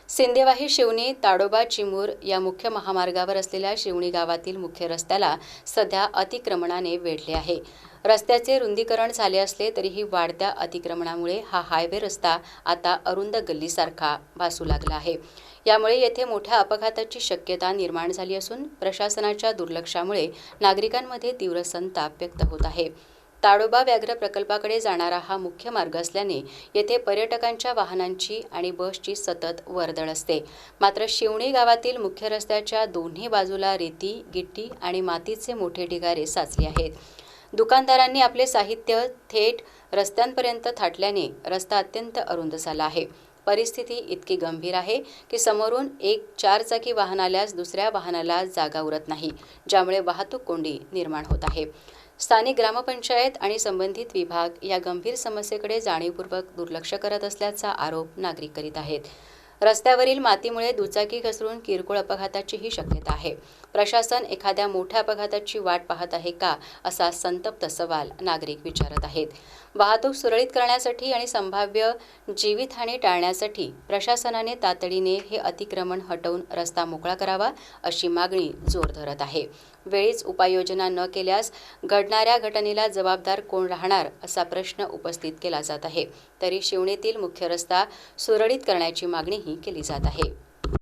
सिंदेवाही शिवणी ताडोबा चिमूर या मुख्य महामार्गावर असलेल्या शिवणी गावातील मुख्य रस्त्याला सध्या अतिक्रमणाने वेढले आहे. रस्त्याचे रुंदीकरण झाले असले तरीही वाढत्या अतिक्रमणामुळे हा हायवे रस्ता आता अरुंद गल्लीसारखा भासू लागला आहे. यामुळे येथे मोठ्या अपघाताची शक्यता निर्माण झाली असून प्रशासनाच्या दुर्लक्षामुळे नागरिकांमध्ये तीव्र संताप व्यक्त होत आहे. ताडोबा व्याघ्र प्रकल्पाकडे जाणारा हा मुख्य मार्ग असल्याने येथे पर्यटकांच्या वाहनांची आणि बसची सतत वर्दळ असते. मात्र शिवणी गावातील मुख्य रस्त्याच्या दोन्ही बाजूला रेती, गिट्टी आणि मातीचे मोठे ढिगारे साचले आहेत. दुकानदारांनी आपले साहित्य थेट रस्त्यांपर्यंत थाटल्याने रस्ता अत्यंत अरुंद झाला आहे. परिस्थिती इतकी गंभीर आहे की समोरून एक 4 चाकी वाहन आल्यास दुसऱ्या वाहनाला जागा उरत नाही, ज्यामुळे वाहतूक कोंडी निर्माण होत आहे. स्थानिक ग्रामपंचायत आणि संबंधित विभाग या गंभीर समस्येकडे जाणीवपूर्वक दुर्लक्ष करत असल्याचा आरोप नागरिक करीत आहेत. रस्त्यावरील मातीमुळे दुचाकी घसरून किरकोळ अपघाताचीही शक्यता आहे. प्रशासन एखाद्या मोठ्या अपघाताची वाट पाहत आहे का, असा संतप्त सवाल नागरिक विचारत आहेत. वाहतूक सुरळीत करण्यासाठी आणि संभाव्य जीवितहानी टाळण्यासाठी प्रशासनाने तातडीने हे अतिक्रमण हटवून रस्ता मोकळा करावा, अशी मागणी जोर धरत आहे. वेळीच उपाययोजना न केल्यास घडणाऱ्या घटनेला जबाबदार कोण राहणार, असा प्रश्न उपस्थित केला जात आहे. तरी शिवणीतील मुख्य रस्ता सुरळीत करण्याची मागणीही केली जात आहे.